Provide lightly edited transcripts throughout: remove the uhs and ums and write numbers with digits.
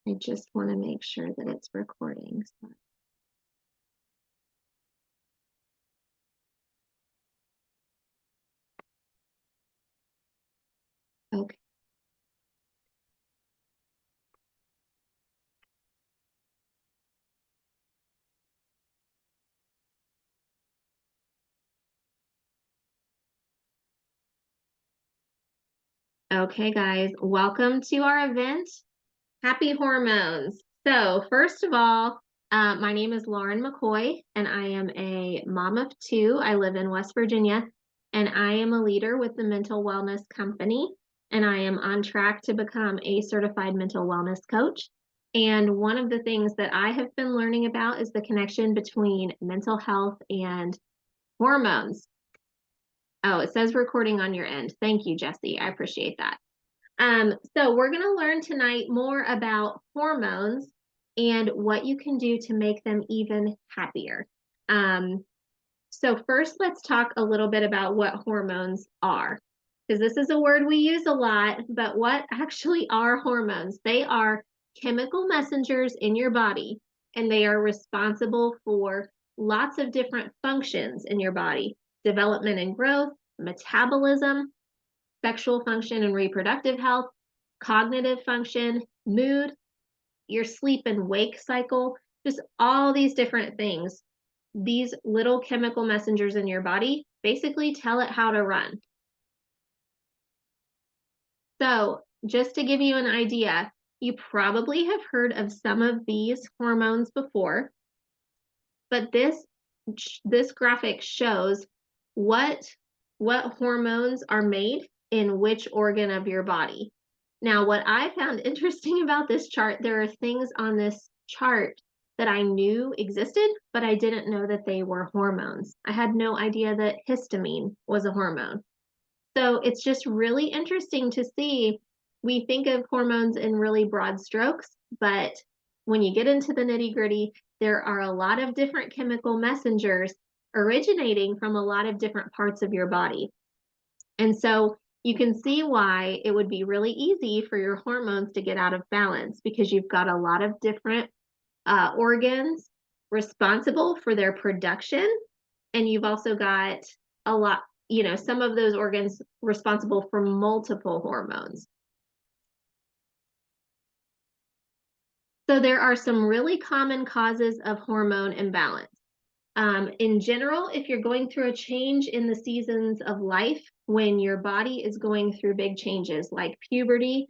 I just want to make sure that it's recording. So. Okay. Okay, guys, welcome to our event. Happy Hormones. So, first of all, my name is Lauren McCoy, and I am a mom of two. I live in West Virginia, and I am a leader with the Mental Wellness Company, and I am on track to become a certified mental wellness coach. And one of the things that I have been learning about is the connection between mental health and hormones. Oh, it says recording on your end. Thank you, Jesse. I appreciate that. So we're going to learn tonight more about hormones and what you can do to make them even happier. So first, let's talk a little bit about what hormones are, because this is a word we use a lot, but what actually are hormones? They are chemical messengers in your body, and they are responsible for lots of different functions in your body: development and growth, metabolism, sexual function and reproductive health, cognitive function, mood, your sleep and wake cycle, just all these different things. These little chemical messengers in your body basically tell it how to run. So, just to give you an idea, you probably have heard of some of these hormones before, but this graphic shows what hormones are made in which organ of your body. Now, what I found interesting about this chart, there are things on this chart that I knew existed, but I didn't know that they were hormones. I had no idea that histamine was a hormone. So it's just really interesting to see. We think of hormones in really broad strokes, but when you get into the nitty-gritty, there are a lot of different chemical messengers originating from a lot of different parts of your body. And so you can see why it would be really easy for your hormones to get out of balance, because you've got a lot of different organs responsible for their production. And you've also got a lot, some of those organs responsible for multiple hormones. So there are some really common causes of hormone imbalance. In general, if you're going through a change in the seasons of life, when your body is going through big changes like puberty,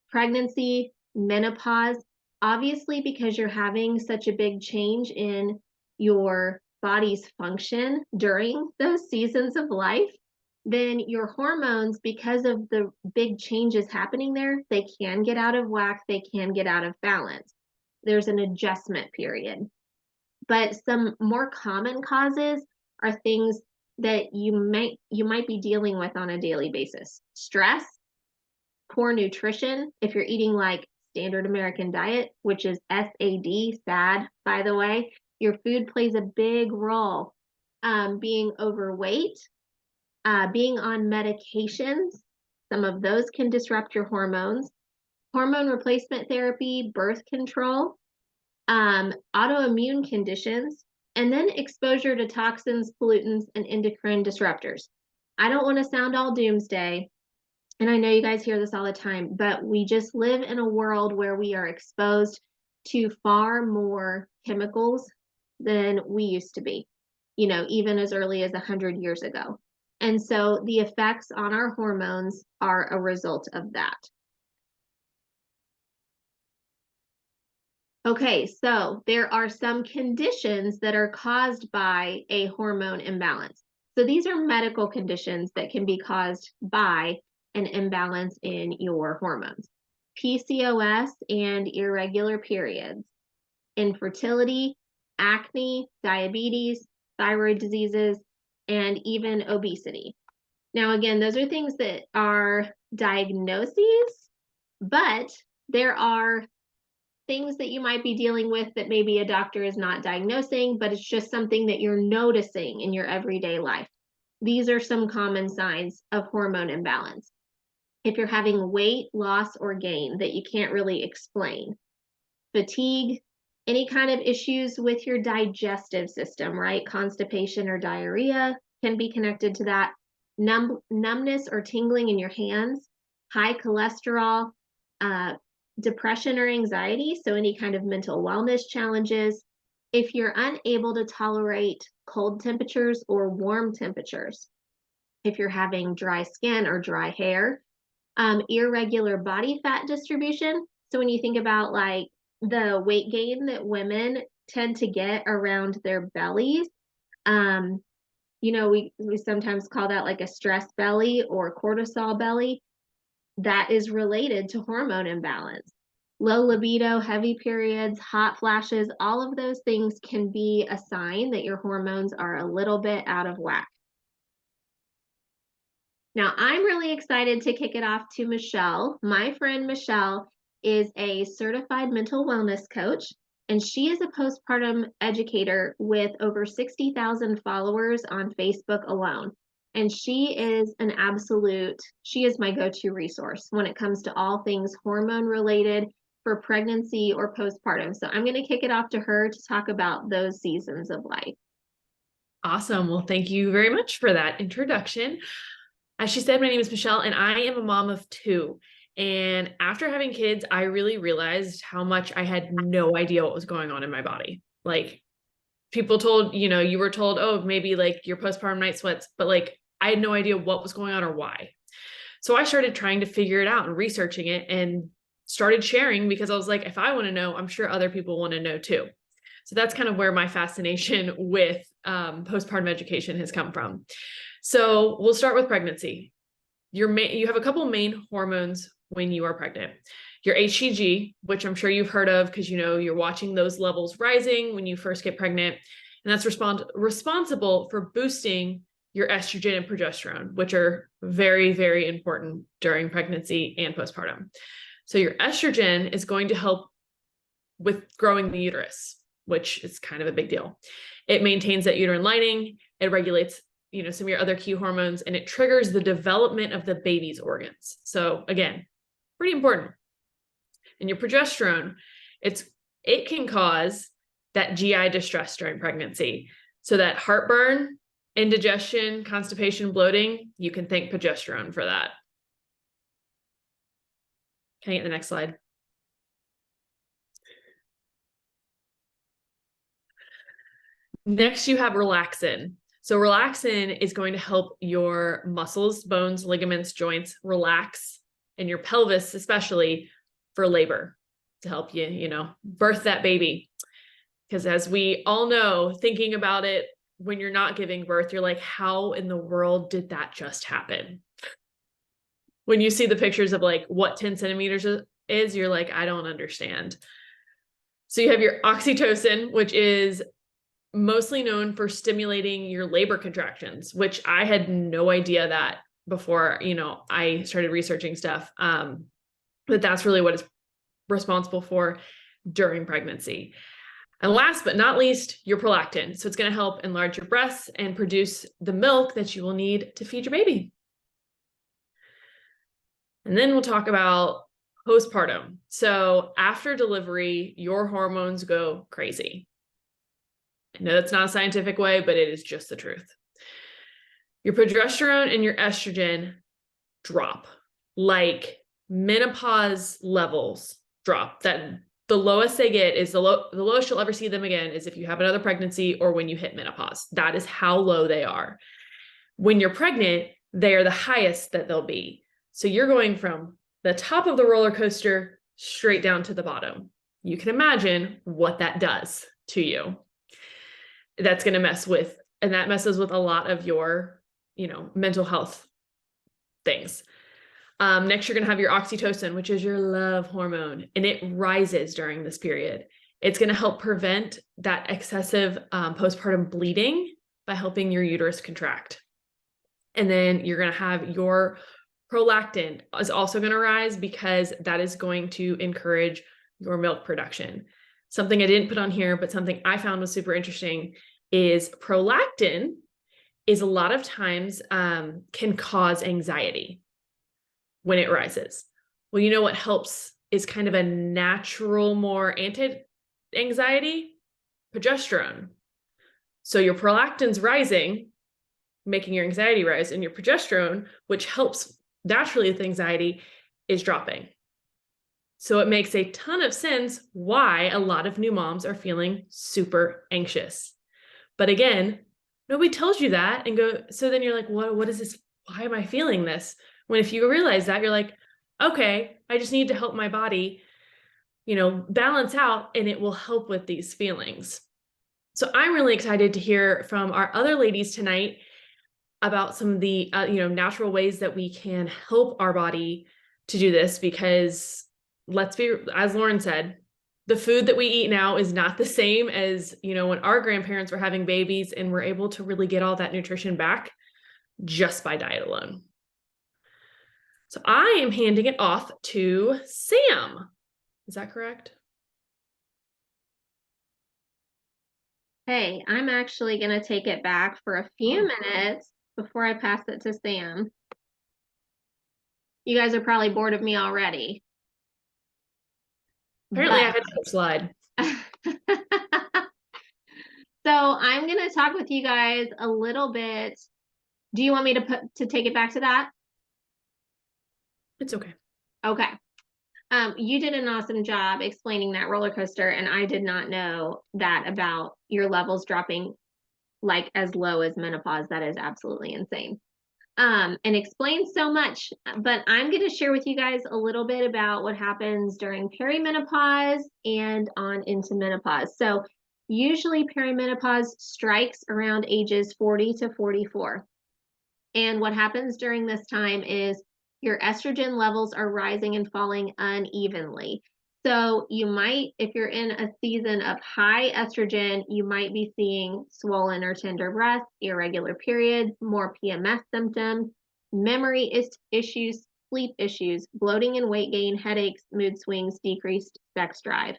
pregnancy, menopause, obviously because you're having such a big change in your body's function during those seasons of life, then your hormones, because of the big changes happening there, they can get out of whack, they can get out of balance. There's an adjustment period. But some more common causes are things that you might be dealing with on a daily basis: stress, poor nutrition. If you're eating like standard American diet, which is SAD, SAD, by the way, your food plays a big role. Being overweight, being on medications, some of those can disrupt your hormones. Hormone replacement therapy, birth control, autoimmune conditions, and then exposure to toxins, pollutants, and endocrine disruptors. I don't want to sound all doomsday, and I know you guys hear this all the time, but we just live in a world where we are exposed to far more chemicals than we used to be, even as early as 100 years ago. And so the effects on our hormones are a result of that. Okay, so there are some conditions that are caused by a hormone imbalance. So these are medical conditions that can be caused by an imbalance in your hormones: PCOS and irregular periods, infertility, acne, diabetes, thyroid diseases, and even obesity. Now, again, those are things that are diagnoses, but there are things that you might be dealing with that maybe a doctor is not diagnosing, but it's just something that you're noticing in your everyday life. These are some common signs of hormone imbalance. If you're having weight loss or gain that you can't really explain, fatigue, any kind of issues with your digestive system, right? Constipation or diarrhea can be connected to that. Numbness or tingling in your hands, high cholesterol, depression or anxiety, so any kind of mental wellness challenges. If you're unable to tolerate cold temperatures or warm temperatures, if you're having dry skin or dry hair, irregular body fat distribution. So when you think about like the weight gain that women tend to get around their bellies, we sometimes call that like a stress belly or cortisol belly. That is related to hormone imbalance. Low libido, heavy periods, hot flashes, all of those things can be a sign that your hormones are a little bit out of whack. Now, I'm really excited to kick it off to Michelle. My friend Michelle is a certified mental wellness coach, and she is a postpartum educator with over 60,000 followers on Facebook alone. And she is my go-to resource when it comes to all things hormone related for pregnancy or postpartum. So I'm going to kick it off to her to talk about those seasons of life. Awesome. Well, thank you very much for that introduction. As she said, my name is Michelle, and I am a mom of 2. And after having kids, I really realized how much I had no idea what was going on in my body. Like, people told, you were told, oh, maybe like your postpartum night sweats, but like I had no idea what was going on or why. So I started trying to figure it out and researching it and started sharing, because I was like, if I want to know, I'm sure other people want to know too. So that's kind of where my fascination with postpartum education has come from. So we'll start with pregnancy. You have a couple main hormones when you are pregnant. Your HCG, which I'm sure you've heard of because you're watching those levels rising when you first get pregnant. And that's responsible for boosting your estrogen and progesterone, which are very, very important during pregnancy and postpartum. So your estrogen is going to help with growing the uterus, which is kind of a big deal. It maintains that uterine lining. It regulates some of your other key hormones, and it triggers the development of the baby's organs. So again, pretty important. And your progesterone, it can cause that GI distress during pregnancy. So that heartburn, indigestion, constipation, bloating, you can thank progesterone for that. Can I get the next slide? Next, you have relaxin. So relaxin is going to help your muscles, bones, ligaments, joints relax, and your pelvis, especially for labor, to help you, birth that baby. Because as we all know, thinking about it when you're not giving birth, you're like, how in the world did that just happen? When you see the pictures of like what 10 centimeters is, you're like, I don't understand. So you have your oxytocin, which is mostly known for stimulating your labor contractions, which I had no idea that before, I started researching stuff. But that's really what it's responsible for during pregnancy. And last but not least, your prolactin. So it's going to help enlarge your breasts and produce the milk that you will need to feed your baby. And then we'll talk about postpartum. So after delivery, your hormones go crazy. I know that's not a scientific way, but it is just the truth. Your progesterone and your estrogen drop, like menopause levels drop. That the lowest they get is the lowest you'll ever see them again is if you have another pregnancy or when you hit menopause. That is how low they are. When you're pregnant, they are the highest that they'll be. So you're going from the top of the roller coaster straight down to the bottom. You can imagine what that does to you. That's going to messes with a lot of your, mental health things. Next, you're going to have your oxytocin, which is your love hormone, and it rises during this period. It's going to help prevent that excessive postpartum bleeding by helping your uterus contract. And then you're going to have your prolactin is also going to rise because that is going to encourage your milk production. Something I didn't put on here, but something I found was super interesting is prolactin is a lot of times can cause anxiety when it rises. Well, you know what helps is kind of a natural, more anti-anxiety, progesterone. So your prolactin's rising, making your anxiety rise, and your progesterone, which helps naturally with anxiety, is dropping. So it makes a ton of sense why a lot of new moms are feeling super anxious. But again, nobody tells you that and so then you're like, what is this? Why am I feeling this? When if you realize that, you're like, okay, I just need to help my body, balance out, and it will help with these feelings. So I'm really excited to hear from our other ladies tonight about some of the natural ways that we can help our body to do this, because let's be, as Lauren said, the food that we eat now is not the same as when our grandparents were having babies and were able to really get all that nutrition back just by diet alone. So I am handing it off to Sam. Is that correct? Hey, I'm actually going to take it back for a few minutes before I pass it to Sam. You guys are probably bored of me already. Apparently I had to slide. So I'm going to talk with you guys a little bit. Do you want me to take it back to that? It's okay. Okay. You did an awesome job explaining that roller coaster, and I did not know that about your levels dropping like as low as menopause. That is absolutely insane. And explains so much, but I'm going to share with you guys a little bit about what happens during perimenopause and on into menopause. So usually perimenopause strikes around ages 40 to 44. And what happens during this time is your estrogen levels are rising and falling unevenly. So you might, if you're in a season of high estrogen, you might be seeing swollen or tender breasts, irregular periods, more PMS symptoms, memory issues, sleep issues, bloating and weight gain, headaches, mood swings, decreased sex drive.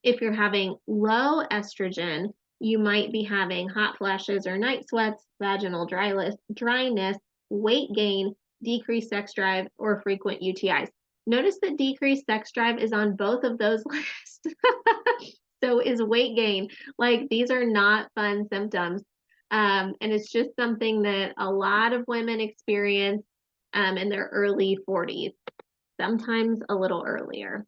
If you're having low estrogen, you might be having hot flashes or night sweats, vaginal dryness, weight gain, decreased sex drive, or frequent UTIs. Notice that decreased sex drive is on both of those lists. So is weight gain. Like, these are not fun symptoms. And it's just something that a lot of women experience in their early 40s, sometimes a little earlier.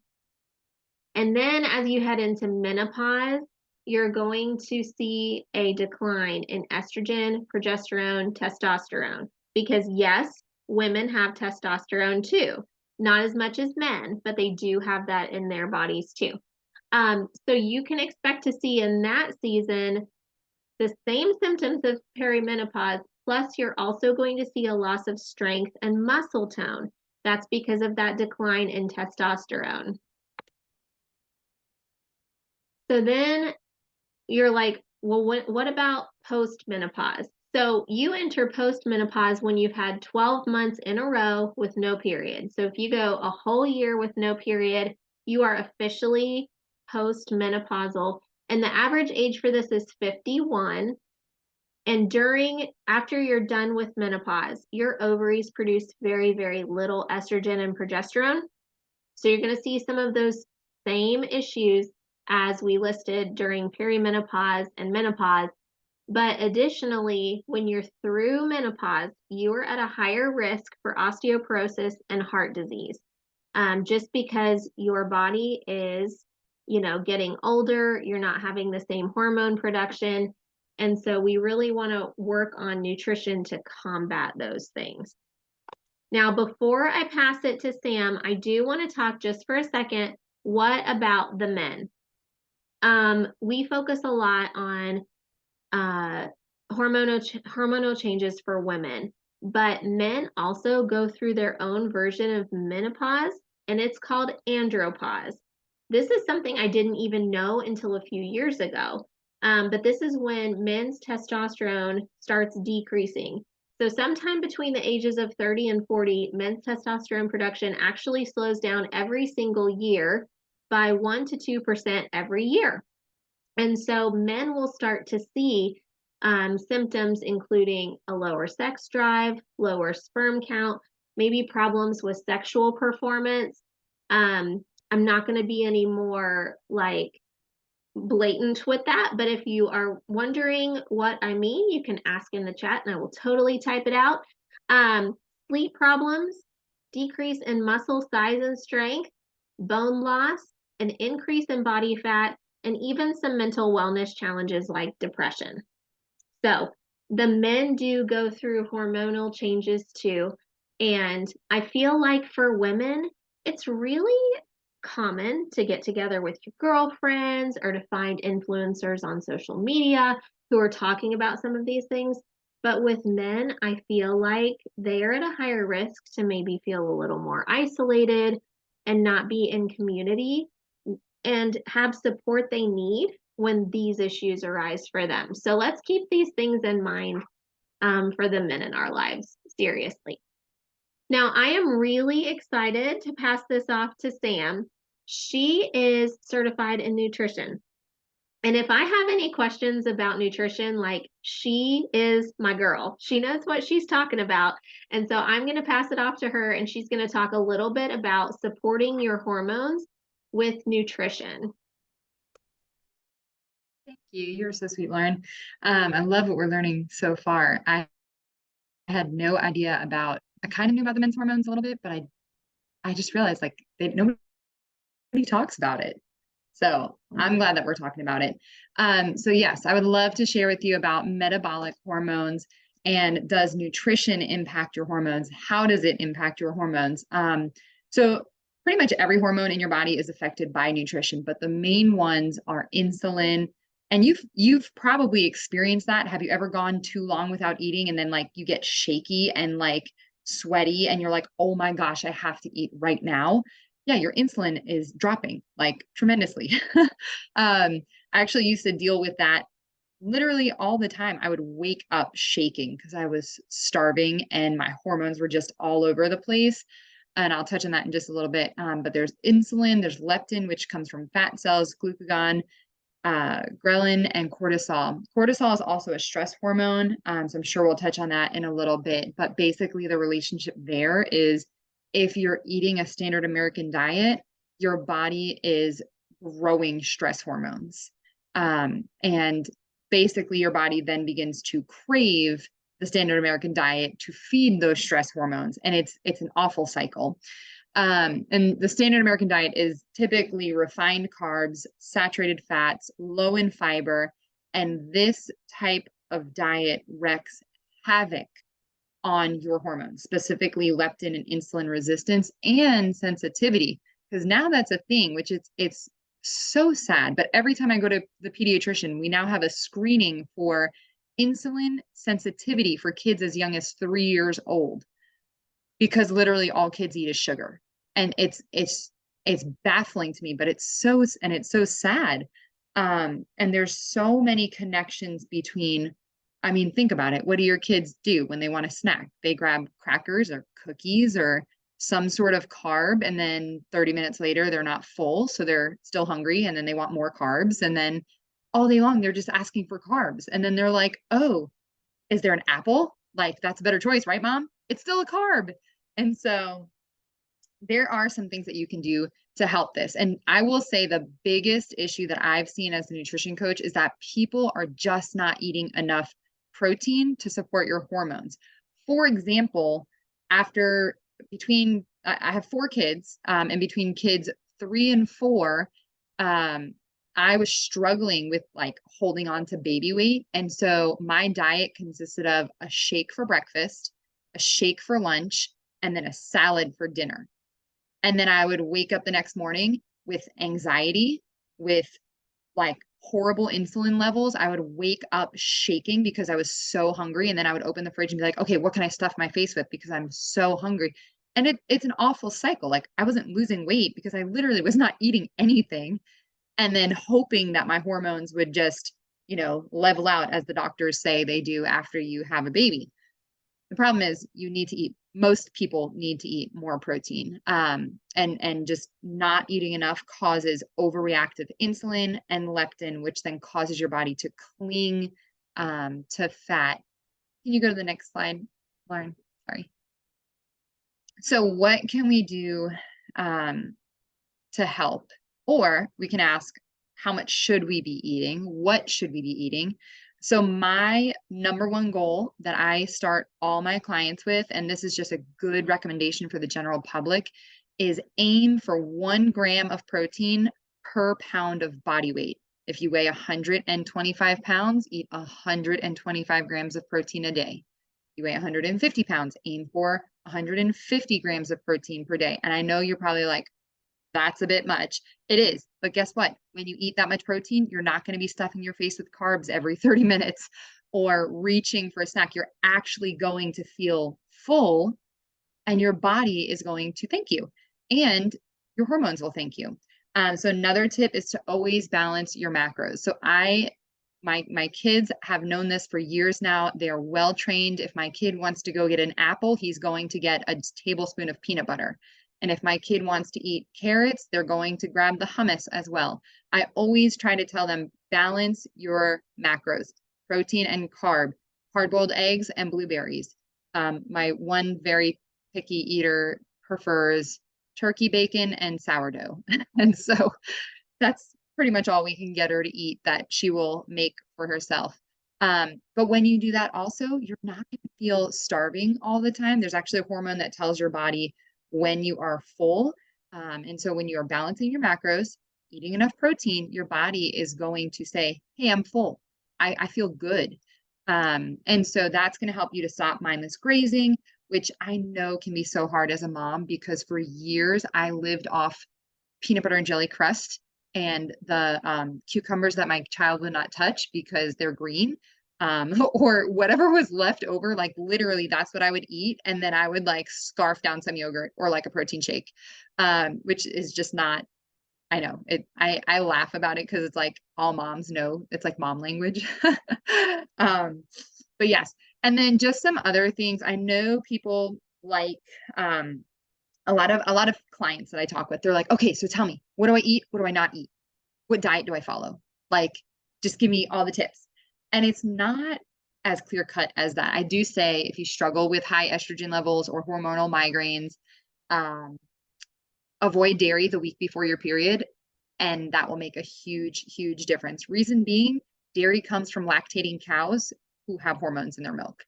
And then as you head into menopause, you're going to see a decline in estrogen, progesterone, testosterone. Because yes, women have testosterone too. Not as much as men, but they do have that in their bodies too. So you can expect to see in that season the same symptoms of perimenopause, plus you're also going to see a loss of strength and muscle tone. That's because of that decline in testosterone. So then you're like, well, what about post-menopause? So you enter post-menopause when you've had 12 months in a row with no period. So if you go a whole year with no period, you are officially post-menopausal. And the average age for this is 51. And after you're done with menopause, your ovaries produce very, very little estrogen and progesterone. So you're going to see some of those same issues as we listed during perimenopause and menopause. But additionally, when you're through menopause, you are at a higher risk for osteoporosis and heart disease, just because your body is, getting older, you're not having the same hormone production. And so we really want to work on nutrition to combat those things. Now, before I pass it to Sam, I do want to talk just for a second, what about the men? We focus a lot on hormonal changes for women, but men also go through their own version of menopause, and it's called andropause. This is something I didn't even know until a few years ago, but this is when men's testosterone starts decreasing. So sometime between the ages of 30 and 40, men's testosterone production actually slows down every single year by 1 to 2% every year. And so men will start to see symptoms including a lower sex drive, lower sperm count, maybe problems with sexual performance, I'm not going to be any more like blatant with that, but if you are wondering what I mean, you can ask in the chat and I will totally type it out. Um, Sleep problems, decrease in muscle size and strength, bone loss, an increase in body fat, and even some mental wellness challenges like depression. So the men do go through hormonal changes too. And I feel like for women, it's really common to get together with your girlfriends or to find influencers on social media who are talking about some of these things. But with men, I feel like they are at a higher risk to maybe feel a little more isolated and not be in community and have support they need when these issues arise for them. So let's keep these things in mind for the men in our lives, seriously. Now, I am really excited to pass this off to Sam. She is certified in nutrition. And if I have any questions about nutrition, like she is my girl. She knows what she's talking about. And so I'm going to pass it off to her and she's going to talk a little bit about supporting your hormones with nutrition. Thank you. You're so sweet, Lauren. I love what we're learning so far. I had no idea about, I kind of knew about the men's hormones a little bit, but I just realized like nobody talks about it. So I'm glad that we're talking about it. So yes, I would love to share with you about metabolic hormones and does nutrition impact your hormones? How does it impact your hormones? So pretty much every hormone in your body is affected by nutrition, but the main ones are insulin. And you've probably experienced that. Have you ever gone too long without eating and then like you get shaky and like sweaty and you're like, oh my gosh, I have to eat right now? Yeah, your insulin is dropping like tremendously. I actually used to deal with that literally all the time. I would wake up shaking because I was starving and my hormones were just all over the place. And I'll touch on that in just a little bit. But there's insulin, there's leptin, which comes from fat cells, glucagon, ghrelin, and cortisol. Cortisol is also a stress hormone. So I'm sure we'll touch on that in a little bit. But basically, the relationship there is if you're eating a standard American diet, your body is growing stress hormones. And basically, your body then begins to crave the standard American diet to feed those stress hormones. And it's an awful cycle. And the standard American diet is typically refined carbs, saturated fats, low in fiber, and this type of diet wreaks havoc on your hormones, specifically leptin and insulin resistance and sensitivity. Because now that's a thing, which it's so sad. But every time I go to the pediatrician, we now have a screening for insulin sensitivity for kids as young as 3 years old, because literally all kids eat is sugar. And it's baffling to me, but it's so sad. And there's so many connections between, I mean, think about it. What do your kids do when they want a snack? They grab crackers or cookies or some sort of carb, and then 30 minutes later, they're not full, so they're still hungry, and then they want more carbs, and then all day long, they're just asking for carbs. And then they're like, oh, is there an apple? Like, that's a better choice, right, Mom? It's still a carb. And so there are some things that you can do to help this. And I will say the biggest issue that I've seen as a nutrition coach is that people are just not eating enough protein to support your hormones. For example, I have 4 kids, and between kids 3 and 4, I was struggling with like holding on to baby weight. And so my diet consisted of a shake for breakfast, a shake for lunch, and then a salad for dinner. And then I would wake up the next morning with anxiety, with like horrible insulin levels. I would wake up shaking because I was so hungry. And then I would open the fridge and be like, okay, what can I stuff my face with? Because I'm so hungry. And it's an awful cycle. Like I wasn't losing weight because I literally was not eating anything. And then hoping that my hormones would just, level out as the doctors say they do after you have a baby. The problem is most people need to eat more protein. And just not eating enough causes overreactive insulin and leptin, which then causes your body to cling to fat. Can you go to the next slide, Lauren? Sorry. So what can we do to help. Or we can ask, how much should we be eating? What should we be eating? So my number one goal that I start all my clients with, and this is just a good recommendation for the general public, is aim for 1 gram of protein per pound of body weight. If you weigh 125 pounds, eat 125 grams of protein a day. You weigh 150 pounds, aim for 150 grams of protein per day. And I know you're probably like, that's a bit much. It is. But guess what? When you eat that much protein, you're not going to be stuffing your face with carbs every 30 minutes or reaching for a snack. You're actually going to feel full, and your body is going to thank you, and your hormones will thank you. So another tip is to always balance your macros. So my kids have known this for years now. They are well trained. If my kid wants to go get an apple, he's going to get a tablespoon of peanut butter. And if my kid wants to eat carrots, they're going to grab the hummus as well. I always try to tell them, balance your macros, protein and carb, hard-boiled eggs and blueberries. My one very picky eater prefers turkey bacon and sourdough. And so that's pretty much all we can get her to eat that she will make for herself. But when you do that also, you're not going to feel starving all the time. There's actually a hormone that tells your body when you are full. And so when you are balancing your macros, eating enough protein, your body is going to say, hey, I'm full. I feel good. And so that's going to help you to stop mindless grazing, which I know can be so hard as a mom, because for years I lived off peanut butter and jelly crust and the cucumbers that my child would not touch because they're green. Or whatever was left over, like literally that's what I would eat. And then I would like scarf down some yogurt or like a protein shake, which is just not, I know it, I laugh about it because it's like all moms know it's like mom language. But yes. And then just some other things. I know people like, a lot of clients that I talk with, they're like, okay, so tell me, what do I eat? What do I not eat? What diet do I follow? Like, just give me all the tips. And it's not as clear cut as that. I do say if you struggle with high estrogen levels or hormonal migraines, avoid dairy the week before your period, and that will make a huge, huge difference. Reason being, dairy comes from lactating cows who have hormones in their milk.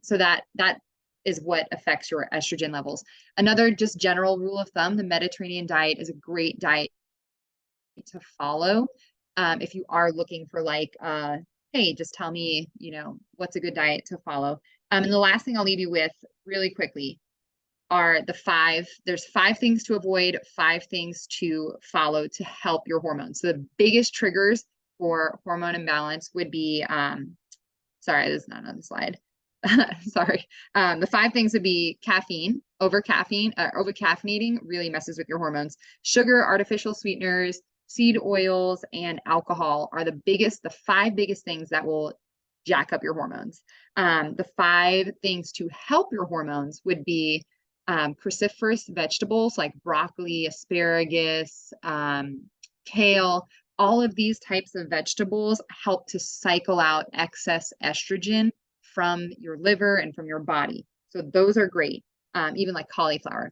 So that is what affects your estrogen levels. Another just general rule of thumb, the Mediterranean diet is a great diet to follow. If you are looking for like, hey, just tell me, what's a good diet to follow. And the last thing I'll leave you with really quickly are there's 5 things to avoid, 5 things to follow to help your hormones. So the biggest triggers for hormone imbalance would be, sorry, this is not on the slide. Sorry. The 5 things would be caffeine. Over caffeinating really messes with your hormones. Sugar, artificial sweeteners, seed oils, and alcohol are the 5 biggest things that will jack up your hormones. The 5 things to help your hormones would be cruciferous vegetables like broccoli, asparagus, kale. All of these types of vegetables help to cycle out excess estrogen from your liver and from your body. So those are great. Even like cauliflower.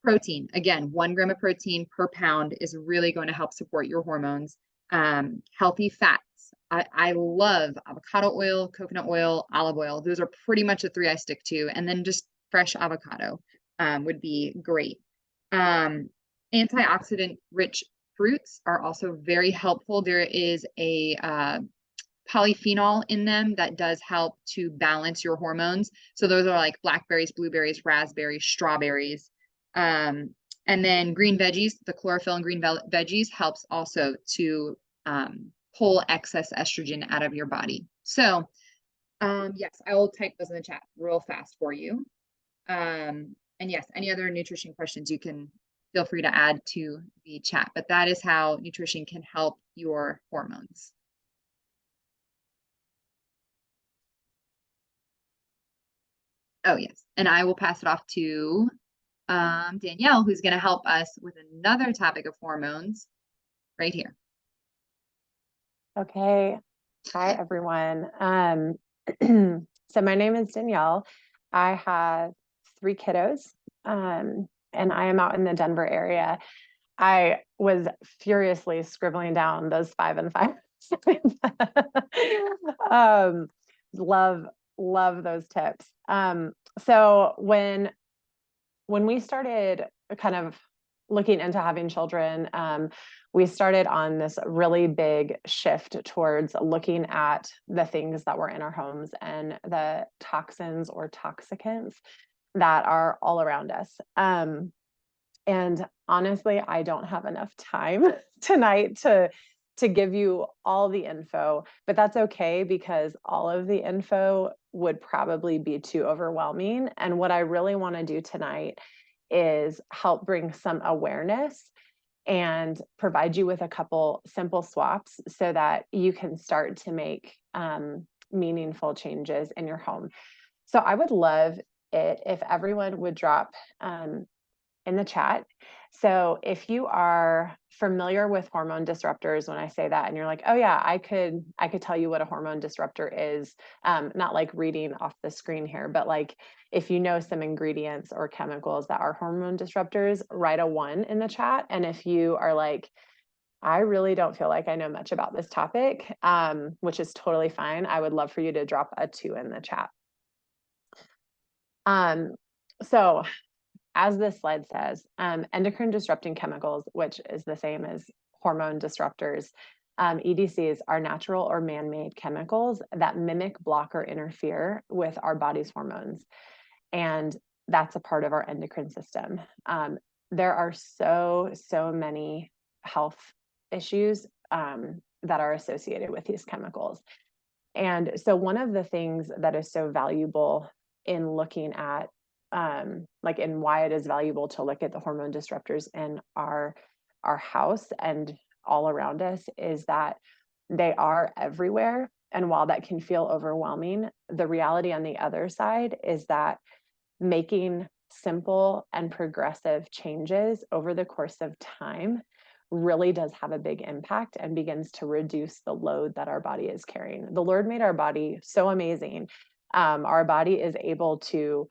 Protein, again, 1 gram of protein per pound is really going to help support your hormones. Healthy fats. I love avocado oil, coconut oil, olive oil. Those are pretty much the 3 I stick to. And then just fresh avocado would be great. Antioxidant rich fruits are also very helpful. There is a polyphenol in them that does help to balance your hormones. So those are like blackberries, blueberries, raspberries, strawberries. And then green veggies, the chlorophyll in green veggies helps also to pull excess estrogen out of your body. So yes, I will type those in the chat real fast for you. And yes, any other nutrition questions you can feel free to add to the chat, but that is how nutrition can help your hormones. Oh, yes. And I will pass it off to Danielle, who's going to help us with another topic of hormones right here. Okay. Hi, everyone. So my name is Danielle. I have 3 kiddos, and I am out in the Denver area. I was furiously scribbling down those 5 and 5. um, love those tips. So when we started kind of looking into having children, we started on this really big shift towards looking at the things that were in our homes and the toxins or toxicants that are all around us. And honestly, I don't have enough time tonight to give you all the info, but that's okay because all of the info would probably be too overwhelming. And what I really want to do tonight is help bring some awareness and provide you with a couple simple swaps so that you can start to make meaningful changes in your home. So I would love it if everyone would drop in the chat. So if you are familiar with hormone disruptors, when I say that, and you're like, oh yeah, I could tell you what a hormone disruptor is, not like reading off the screen here, but like if you know some ingredients or chemicals that are hormone disruptors, write a 1 in the chat. And if you are like, I really don't feel like I know much about this topic, which is totally fine, I would love for you to drop a 2 in the chat. So as this slide says, endocrine disrupting chemicals, which is the same as hormone disruptors, EDCs are natural or man-made chemicals that mimic, block, or interfere with our body's hormones. And that's a part of our endocrine system. There are so many health issues that are associated with these chemicals. And so one of the things that is so valuable in looking at and why it is valuable to look at the hormone disruptors in our house and all around us is that they are everywhere. And while that can feel overwhelming, the reality on the other side is that making simple and progressive changes over the course of time really does have a big impact and begins to reduce the load that our body is carrying. The Lord made our body so amazing. Our body is able to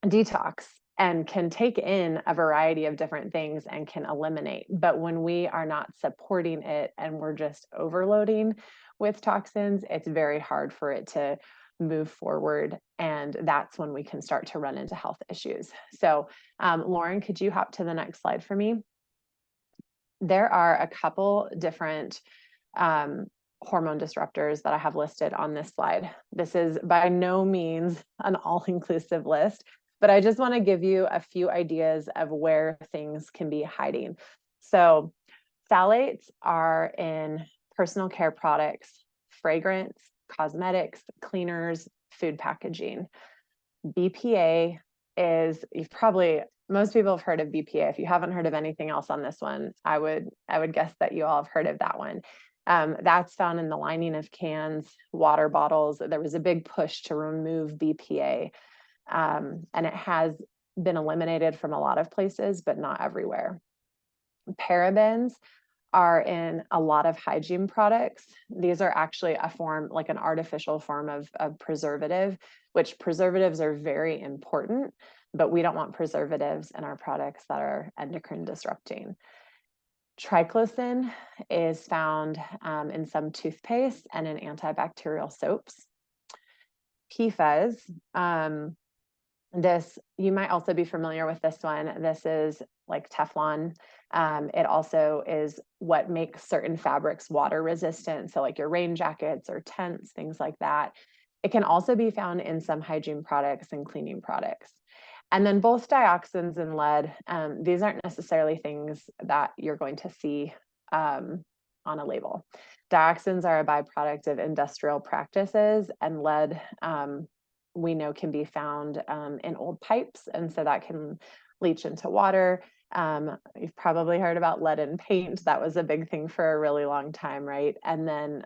detox and can take in a variety of different things and can eliminate. But when we are not supporting it and we're just overloading with toxins, it's very hard for it to move forward. And that's when we can start to run into health issues. So Lauren, could you hop to the next slide for me? There are a couple different hormone disruptors that I have listed on this slide. This is by no means an all-inclusive list, but I just want to give you a few ideas of where things can be hiding. So phthalates are in personal care products, fragrance, cosmetics, cleaners, food packaging. BPA is, most people have heard of BPA. If you haven't heard of anything else on this one, I would guess that you all have heard of that one. That's found in the lining of cans, water bottles. There was a big push to remove BPA. And it has been eliminated from a lot of places, but not everywhere. Parabens are in a lot of hygiene products. These are actually a form, like an artificial form of preservative, which preservatives are very important, but we don't want preservatives in our products that are endocrine disrupting. Triclosan is found in some toothpaste and in antibacterial soaps. PFAS, you might also be familiar with this one. This is like Teflon. It also is what makes certain fabrics water resistant. So like your rain jackets or tents, things like that. It can also be found in some hygiene products and cleaning products. And then both dioxins and lead, these aren't necessarily things that you're going to see on a label. Dioxins are a byproduct of industrial practices, and lead we know can be found in old pipes, and so that can leach into water. You've probably heard about lead in paint. That was a big thing for a really long time, right? And then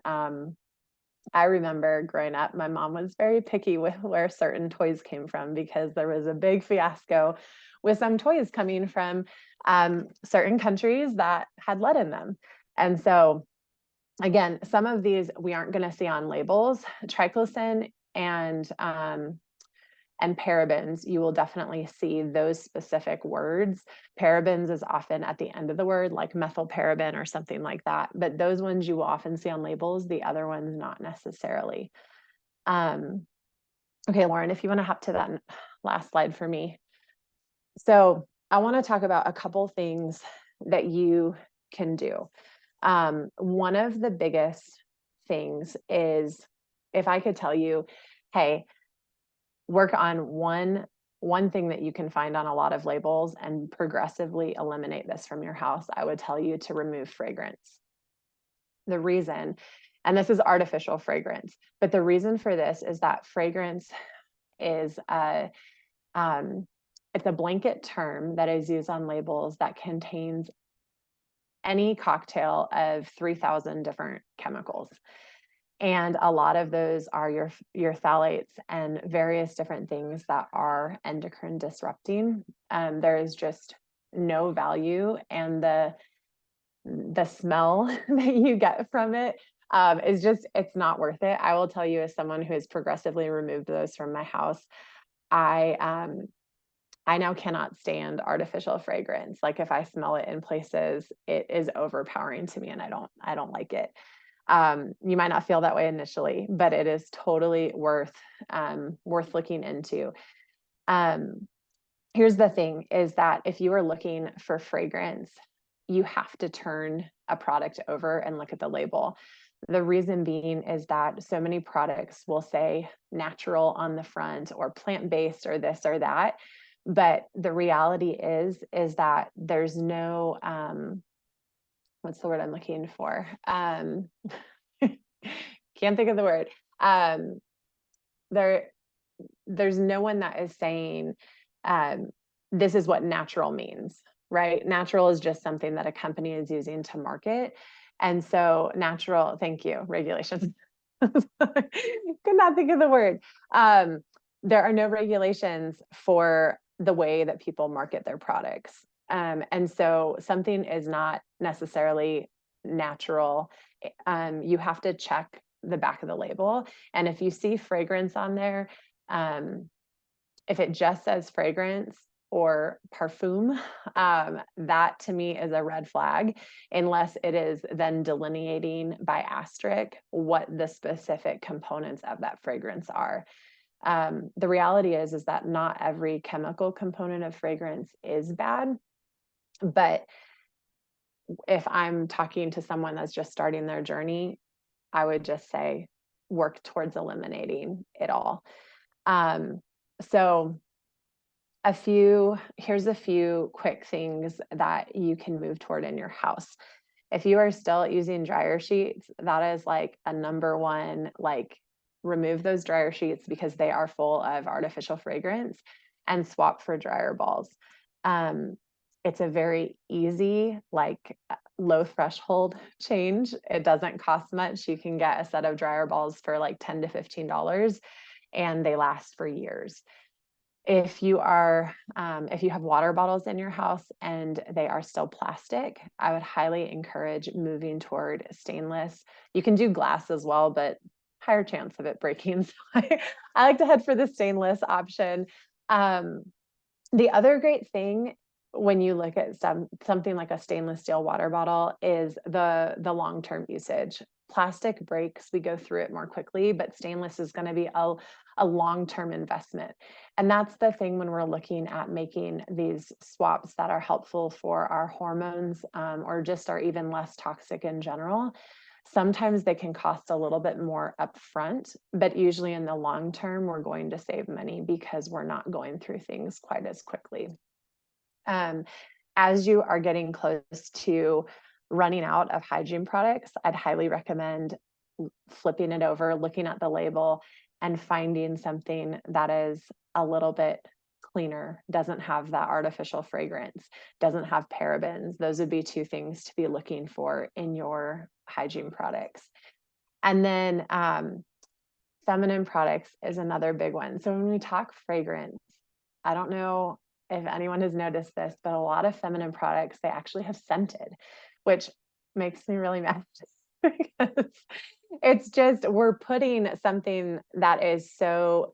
I remember growing up, my mom was very picky with where certain toys came from because there was a big fiasco with some toys coming from certain countries that had lead in them. And so again, some of these we aren't going to see on labels. Triclosan and and parabens, you will definitely see those specific words. Parabens is often at the end of the word, like methylparaben or something like that. But those ones you will often see on labels, the other ones not necessarily. Okay, Lauren, if you want to hop to that last slide for me. So I want to talk about a couple things that you can do. One of the biggest things is if I could tell you, hey, work on one thing that you can find on a lot of labels and progressively eliminate this from your house, I would tell you to remove fragrance. The reason, and this is artificial fragrance, but the reason for this is that fragrance is it's a blanket term that is used on labels that contains any cocktail of 3,000 different chemicals. And a lot of those are your phthalates and various different things that are endocrine disrupting. There is just no value, and the smell that you get from it is just, it's not worth it. I will tell you, as someone who has progressively removed those from my house, I now cannot stand artificial fragrance. Like if I smell it in places, it is overpowering to me, and I don't like it. You might not feel that way initially, but it is totally worth looking into. Here's the thing, is that if you are looking for fragrance, you have to turn a product over and look at the label. The reason being is that so many products will say natural on the front, or plant-based, or this or that. But the reality is that there's no, what's the word I'm looking for? Can't think of the word. There's no one that is saying, this is what natural means, right? Natural is just something that a company is using to market. And so natural, thank you, regulations. Could not think of the word. There are no regulations for the way that people market their products. And so something is not necessarily natural. You have to check the back of the label. And if you see fragrance on there, if it just says fragrance or parfum, that to me is a red flag, unless it is then delineating by asterisk what the specific components of that fragrance are. The reality is that not every chemical component of fragrance is bad, but if I'm talking to someone that's just starting their journey, I would just say work towards eliminating it all. So here's a few quick things that you can move toward in your house. If you are still using dryer sheets, that is like a number one, like remove those dryer sheets because they are full of artificial fragrance, and swap for dryer balls. It's a very easy, like low threshold change. It doesn't cost much. You can get a set of dryer balls for like $10 to $15, and they last for years. If you have water bottles in your house and they are still plastic, I would highly encourage moving toward stainless. You can do glass as well, but higher chance of it breaking. So I like to head for the stainless option. The other great thing when you look at something like a stainless steel water bottle is the long-term usage. Plastic breaks, we go through it more quickly, but stainless is going to be a long-term investment. And that's the thing when we're looking at making these swaps that are helpful for our hormones, or just are even less toxic in general. Sometimes they can cost a little bit more upfront, but usually in the long term, we're going to save money because we're not going through things quite as quickly. As you are getting close to running out of hygiene products, I'd highly recommend flipping it over, looking at the label, and finding something that is a little bit cleaner, doesn't have that artificial fragrance, doesn't have parabens. Those would be two things to be looking for in your hygiene products. And then feminine products is another big one. So when we talk fragrance, I don't know if anyone has noticed this, but a lot of feminine products, they actually have scented, which makes me really mad because It's just we're putting something that is so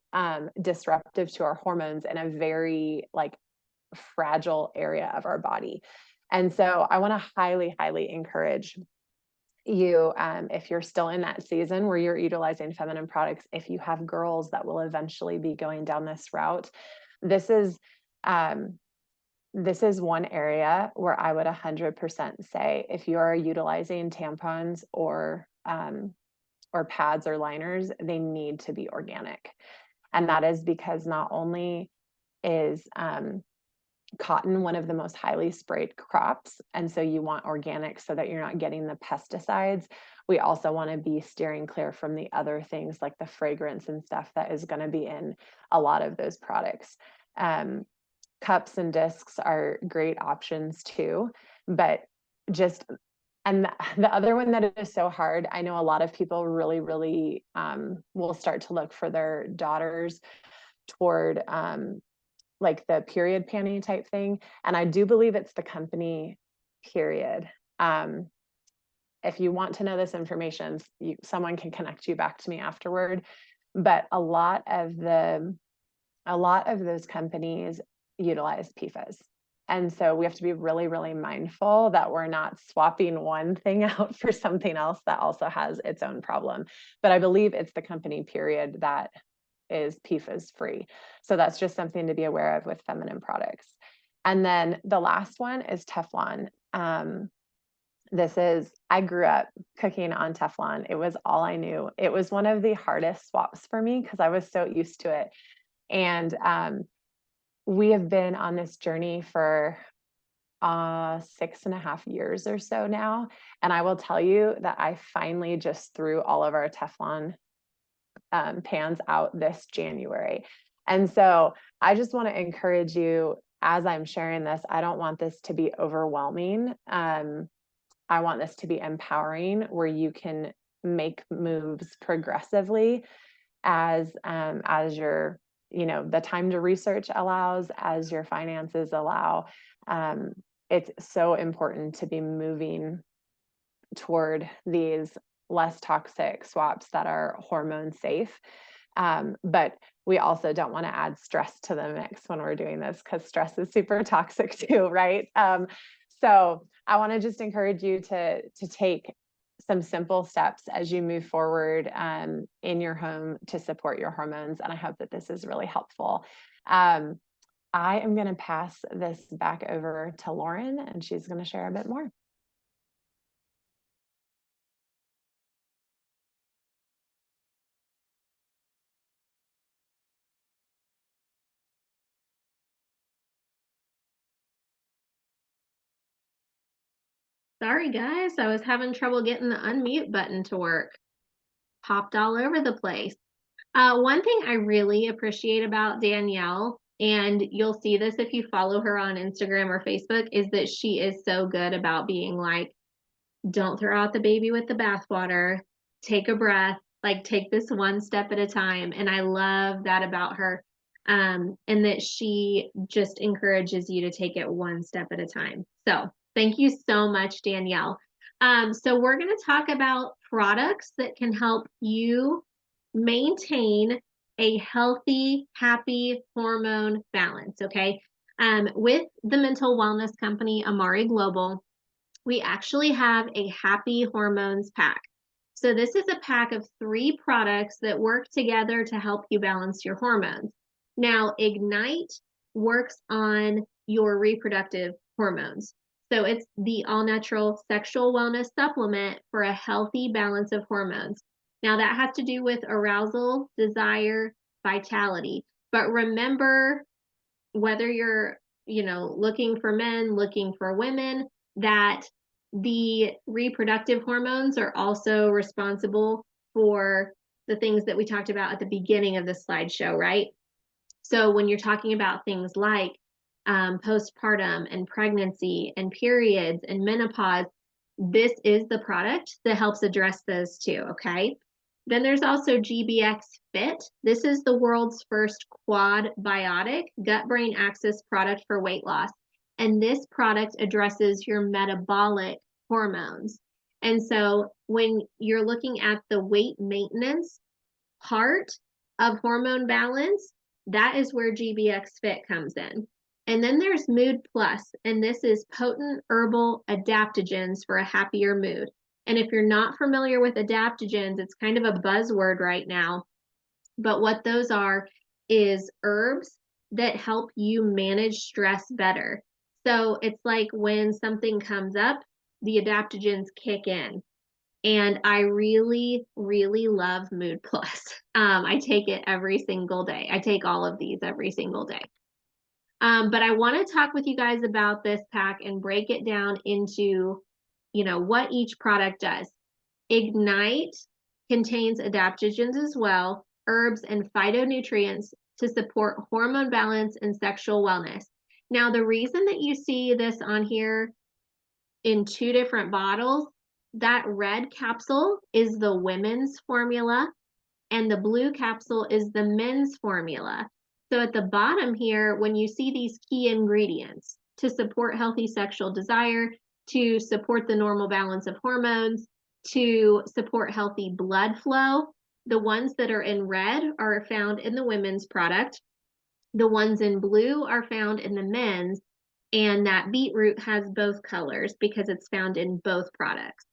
disruptive to our hormones in a very like fragile area of our body. And so I want to highly, highly encourage you, if you're still in that season where you're utilizing feminine products, if you have girls that will eventually be going down this route, this is one area where I would 100% say if you are utilizing tampons or pads or liners, they need to be organic. And that is because not only is cotton one of the most highly sprayed crops, and so you want organic so that you're not getting the pesticides. We also want to be steering clear from the other things like the fragrance and stuff that is going to be in a lot of those products. Cups and discs are great options too, but just and the other one that is so hard, I know a lot of people really, really will start to look for their daughters toward like the period panty type thing. And I do believe it's the company Period. If you want to know this information, someone can connect you back to me afterward. But a lot of those companies utilize PFAS. And so we have to be really, really mindful that we're not swapping one thing out for something else that also has its own problem. But I believe it's the company Period that is PFAS free. So that's just something to be aware of with feminine products. And then the last one is Teflon. I grew up cooking on Teflon. It was all I knew. It was one of the hardest swaps for me because I was so used to it. And we have been on this journey for 6.5 years or so now. And I will tell you that I finally just threw all of our Teflon pans out this January. And so I just want to encourage you as I'm sharing this, I don't want this to be overwhelming. I want this to be empowering where you can make moves progressively as your, the time to research allows, as your finances allow. It's so important to be moving toward these less toxic swaps that are hormone safe. But we also don't want to add stress to the mix when we're doing this because stress is super toxic too, right? So I want to just encourage you to take some simple steps as you move forward in your home to support your hormones. And I hope that this is really helpful. I am going to pass this back over to Lauren, and she's going to share a bit more. Sorry, guys, I was having trouble getting the unmute button to work. Popped all over the place. One thing I really appreciate about Danielle, and you'll see this if you follow her on Instagram or Facebook, is that she is so good about being like, don't throw out the baby with the bathwater, take a breath, like take this one step at a time. And I love that about her. And that she just encourages you to take it one step at a time. So thank you so much, Danielle. So we're going to talk about products that can help you maintain a healthy, happy hormone balance, okay? With the mental wellness company, Amari Global, we actually have a Happy Hormones pack. So this is a pack of 3 products that work together to help you balance your hormones. Now, Ignite works on your reproductive hormones. So it's the all-natural sexual wellness supplement for a healthy balance of hormones. Now that has to do with arousal, desire, vitality. But remember, whether you're, looking for men, looking for women, that the reproductive hormones are also responsible for the things that we talked about at the beginning of the slideshow, right? So when you're talking about things like postpartum and pregnancy and periods and menopause, this is the product that helps address those too, okay? Then there's also GBX Fit. This is the world's first quad biotic gut-brain axis product for weight loss. And this product addresses your metabolic hormones. And so when you're looking at the weight maintenance part of hormone balance, that is where GBX Fit comes in. And then there's Mood Plus, and this is potent herbal adaptogens for a happier mood. And if you're not familiar with adaptogens, it's kind of a buzzword right now. But what those are is herbs that help you manage stress better. So it's like when something comes up, the adaptogens kick in. And I really, really love Mood Plus. I take it every single day. I take all of these every single day. But I want to talk with you guys about this pack and break it down into, what each product does. Ignite contains adaptogens as well, herbs and phytonutrients to support hormone balance and sexual wellness. Now, the reason that you see this on here in 2 different bottles, that red capsule is the women's formula and the blue capsule is the men's formula. So at the bottom here, when you see these key ingredients to support healthy sexual desire, to support the normal balance of hormones, to support healthy blood flow, the ones that are in red are found in the women's product. The ones in blue are found in the men's, and that beetroot has both colors because it's found in both products.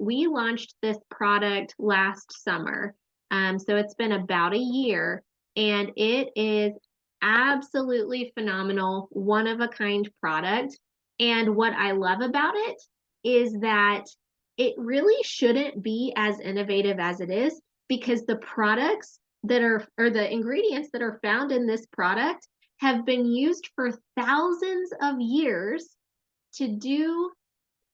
We launched this product last summer. So it's been about a year, and it is absolutely phenomenal, one of a kind product. And what I love about it is that it really shouldn't be as innovative as it is, because the products that are, or the ingredients that are found in this product have been used for thousands of years to do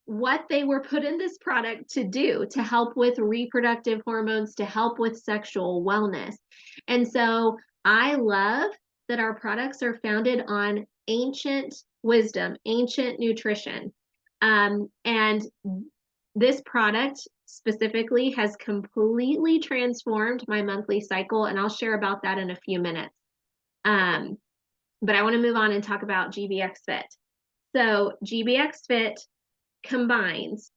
what they were put in this product to do, to help with reproductive hormones, to help with sexual wellness. And so I love that our products are founded on ancient wisdom, ancient nutrition. And this product specifically has completely transformed my monthly cycle, and I'll share about that in a few minutes. But I want to move on and talk about GBX Fit. So GBX Fit combines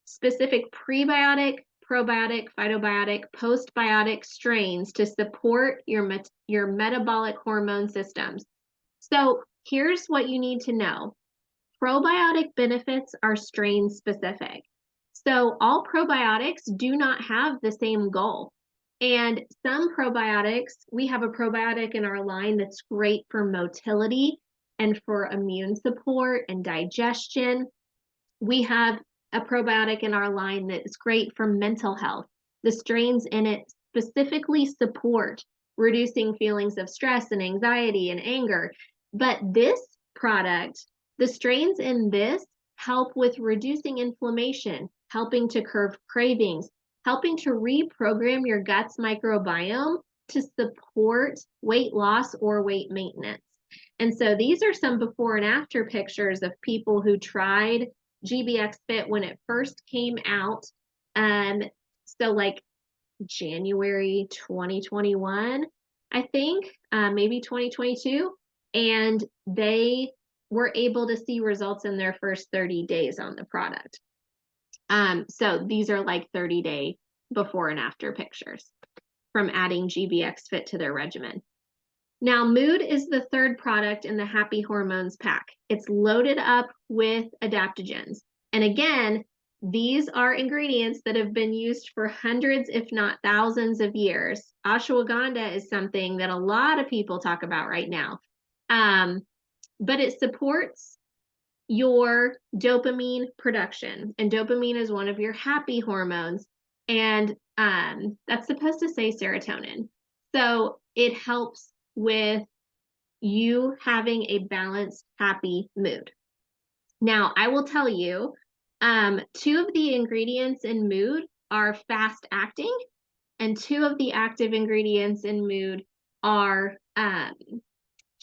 specific prebiotic, probiotic, phytobiotic, postbiotic strains to support your metabolic hormone systems. So here's what you need to know. Probiotic benefits are strain specific. So all probiotics do not have the same goal. And some probiotics, we have a probiotic in our line that's great for motility and for immune support and digestion. We have a probiotic in our line that is great for mental health. The strains in it specifically support reducing feelings of stress and anxiety and anger. But this product, the strains in this help with reducing inflammation, helping to curb cravings, helping to reprogram your gut's microbiome to support weight loss or weight maintenance. And so these are some before and after pictures of people who tried GBX Fit when it first came out. So like January 2021, I think, maybe 2022, and they were able to see results in their first 30 days on the product. So these are like 30-day before and after pictures from adding GBX Fit to their regimen. Now, Mood is the third product in the Happy Hormones pack. It's loaded up with adaptogens. And again, these are ingredients that have been used for hundreds, if not thousands of years. Ashwagandha is something that a lot of people talk about right now. But it supports your dopamine production. And dopamine is one of your happy hormones. And that's supposed to say serotonin. So it helps with you having a balanced, happy mood. Now, I will tell you, 2 of the ingredients in Mood are fast acting, and 2 of the active ingredients in Mood are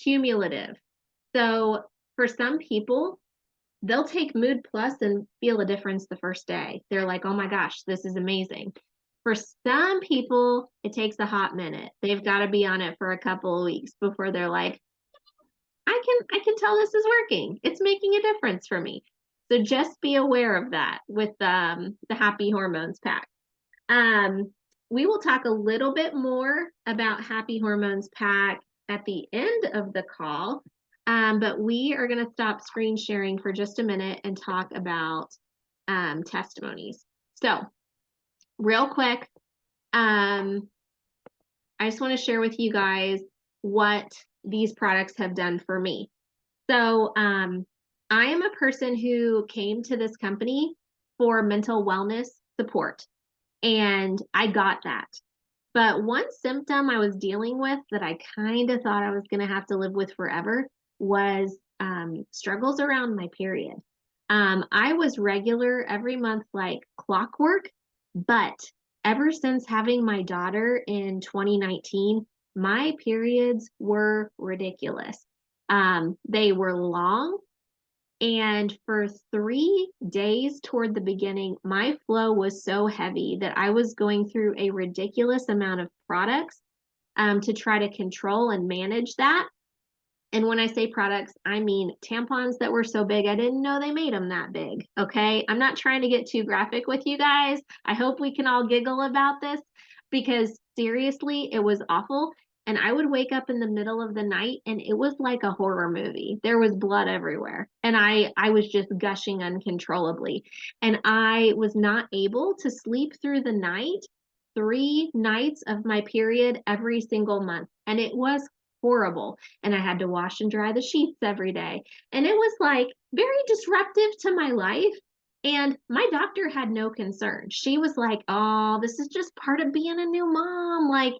cumulative. So for some people, they'll take Mood Plus and feel a difference the first day. They're like, oh my gosh, this is amazing. For some people, it takes a hot minute. They've got to be on it for a couple of weeks before they're like, I can tell this is working. It's making a difference for me. So just be aware of that with the Happy Hormones pack. We will talk a little bit more about Happy Hormones pack at the end of the call, but we are going to stop screen sharing for just a minute and talk about testimonies. So real quick, I just want to share with you guys what these products have done for me. So I am a person who came to this company for mental wellness support, and I got that. But one symptom I was dealing with that I kind of thought I was going to have to live with forever was struggles around my period. I was regular every month like clockwork, but ever since having my daughter in 2019, my periods were ridiculous. They were long, and for 3 days toward the beginning, my flow was so heavy that I was going through a ridiculous amount of products to try to control and manage that. And when I say products, I mean tampons that were so big, I didn't know they made them that big. Okay. I'm not trying to get too graphic with you guys. I hope we can all giggle about this because seriously, it was awful. And I would wake up in the middle of the night and it was like a horror movie. There was blood everywhere. And I was just gushing uncontrollably. And I was not able to sleep through the night, 3 nights of my period every single month. And it was horrible. And I had to wash and dry the sheets every day. And it was like very disruptive to my life. And my doctor had no concern. She was like, oh, this is just part of being a new mom. Like,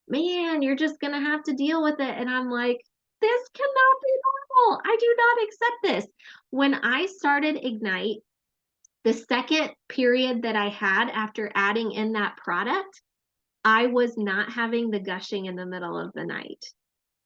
man, you're just going to have to deal with it. And I'm like, this cannot be normal. I do not accept this. When I started Ignite, the second period that I had after adding in that product, I was not having the gushing in the middle of the night.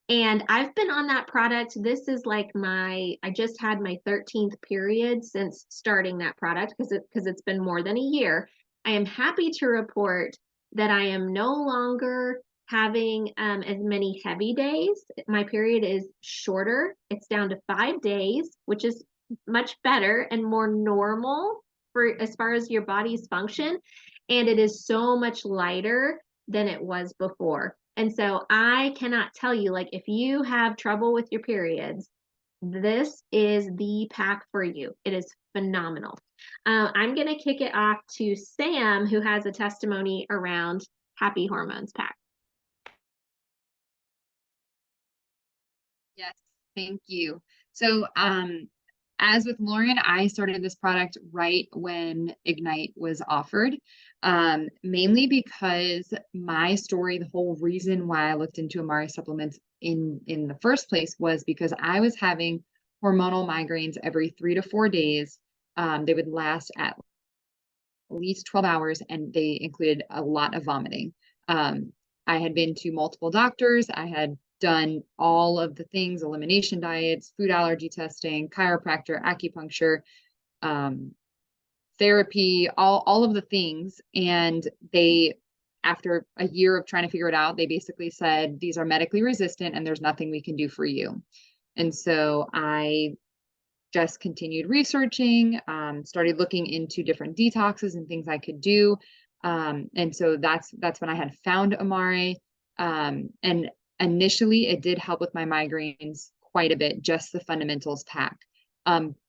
And I've been on that product. This is like I just had my 13th period since starting that product because it's been more than a year. I am happy to report that I am no longer having as many heavy days. My period is shorter. It's down to 5 days, which is much better and more normal for as far as your body's function. And it is so much lighter than it was before. And so I cannot tell you, like, if you have trouble with your periods, this is the pack for you. It is phenomenal. I'm going to kick it off to Sam, who has a testimony around Happy Hormones pack. Yes, thank you. So, as with Lauren, I started this product right when Ignite was offered, mainly because my story, the whole reason why I looked into Amare supplements in the first place was because I was having hormonal migraines every 3 to 4 days. They would last at least 12 hours and they included a lot of vomiting. I had been to multiple doctors. I had done all of the things, elimination diets, food allergy testing, chiropractor, acupuncture, therapy, all of the things. And they, after a year of trying to figure it out, they basically said, these are medically resistant and there's nothing we can do for you. And so I just continued researching, started looking into different detoxes and things I could do. And so that's when I had found Amare. And initially it did help with my migraines quite a bit, just the fundamentals pack.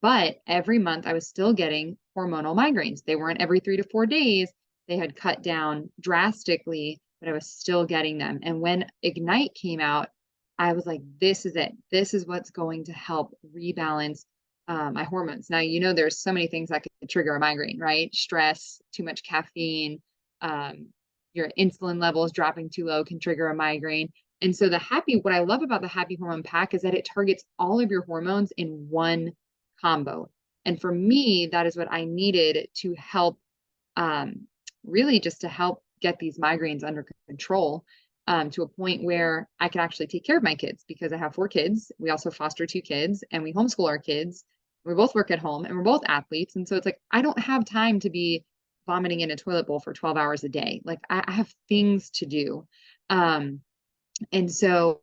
But every month I was still getting hormonal migraines. They weren't every 3 to 4 days. They had cut down drastically, but I was still getting them. And when Ignite came out, I was like, this is it. This is what's going to help rebalance my hormones. Now, you know, there's so many things that could trigger a migraine, right? Stress, too much caffeine, your insulin levels dropping too low can trigger a migraine. And so what I love about the Happy Hormone pack is that it targets all of your hormones in one combo. And for me, that is what I needed to help, really just to help get these migraines under control, to a point where I can actually take care of my kids because I have 4 kids. We also foster 2 kids and we homeschool our kids. We both work at home and we're both athletes. And so it's like, I don't have time to be vomiting in a toilet bowl for 12 hours a day. Like I have things to do. And so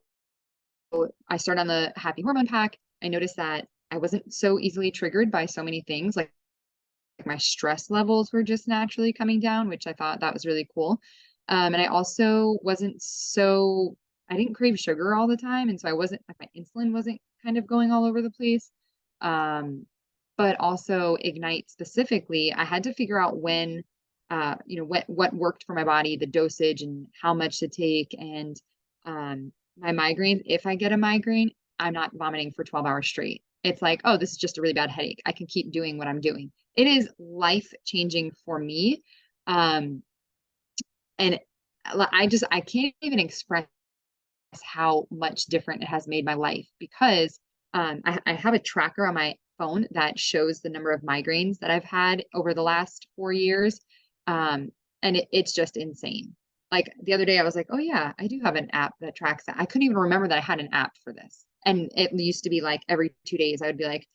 I started on the Happy Hormone pack. I noticed that I wasn't so easily triggered by so many things. Like my stress levels were just naturally coming down, which I thought that was really cool. And I also wasn't so, I didn't crave sugar all the time. And so I wasn't like my insulin wasn't kind of going all over the place. But also Ignite specifically, I had to figure out when, what worked for my body, the dosage and how much to take. And my migraines, if I get a migraine, I'm not vomiting for 12 hours straight. It's like, oh, this is just a really bad headache. I can keep doing what I'm doing. It is life changing for me. And I can't even express how much different it has made my life because I have a tracker on my phone that shows the number of migraines that I've had over the last 4 years. And it's just insane. Like the other day, I was like, oh, yeah, I do have an app that tracks that. I couldn't even remember that I had an app for this. And it used to be like every 2 days, I would be like,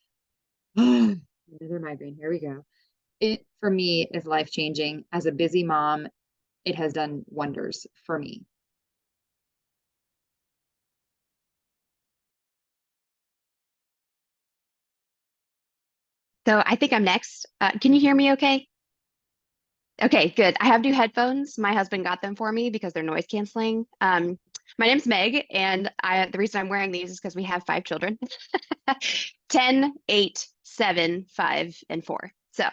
oh, another migraine. Here we go. It for me is life changing. As a busy mom, it has done wonders for me. So I think I'm next. Can you hear me okay? Okay, good. I have new headphones. My husband got them for me because they're noise canceling. My name's Meg, and the reason I'm wearing these is because we have 5 children. 10, 8, 7, 5, and 4. So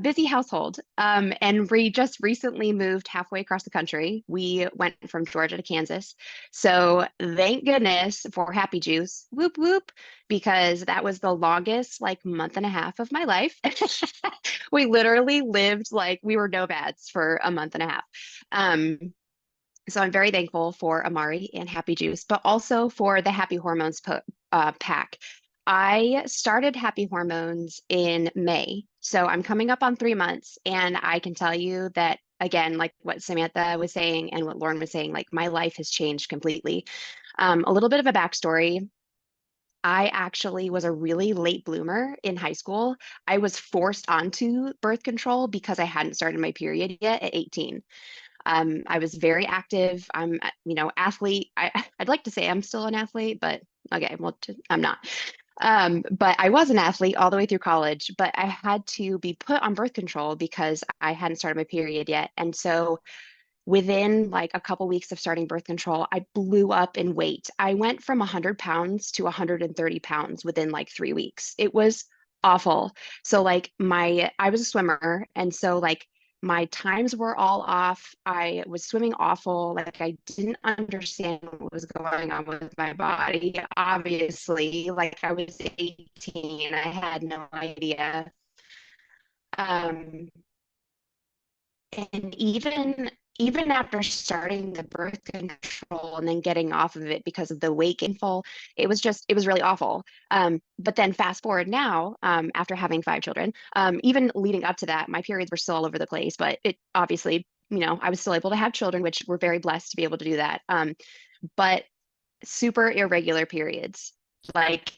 busy household. And we just recently moved halfway across the country. We went from Georgia to Kansas. So thank goodness for Happy Juice. Whoop, whoop, because that was the longest like month and a half of my life. We literally lived like we were nomads for a month and a half. So I'm very thankful for Amari and Happy Juice, but also for the Happy Hormones pack. I started Happy Hormones in May. So I'm coming up on 3 months, and I can tell you that, again, like what Samantha was saying and what Lauren was saying, like my life has changed completely. A little bit of a backstory. I actually was a really late bloomer in high school. I was forced onto birth control because I hadn't started my period yet at 18. I was very active. I'm, athlete. I'd like to say I'm still an athlete, but okay, well, I'm not. But I was an athlete all the way through college, but I had to be put on birth control because I hadn't started my period yet. And so within like a couple weeks of starting birth control, I blew up in weight. I went from 100 pounds to 130 pounds within like 3 weeks. It was awful. So like I was a swimmer, and so like my times were all off. I was swimming awful. Like I didn't understand what was going on with my body. Obviously, like I was 18, I had no idea. Um, and even after starting the birth control and then getting off of it because of the weight gain fall, it was really awful. But then fast forward now, after having 5 children, even leading up to that, my periods were still all over the place, but it obviously, I was still able to have children, which we're very blessed to be able to do that. But super irregular periods, like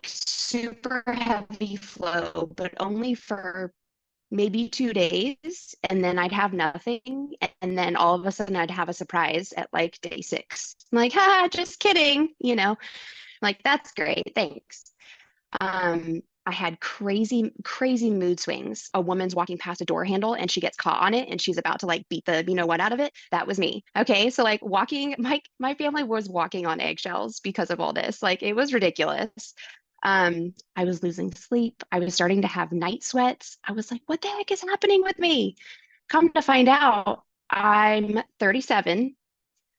super heavy flow, but only for maybe 2 days, and then I'd have nothing, and then all of a sudden I'd have a surprise at like day 6. I'm like, just kidding, like that's great, thanks. I had crazy, crazy mood swings. A woman's walking past a door handle and she gets caught on it and she's about to like beat the what out of it. That was me. Okay, so like walking, my family was walking on eggshells because of all this. Like it was ridiculous. I was losing sleep. I was starting to have night sweats. I was like, what the heck is happening with me? Come to find out, I'm 37.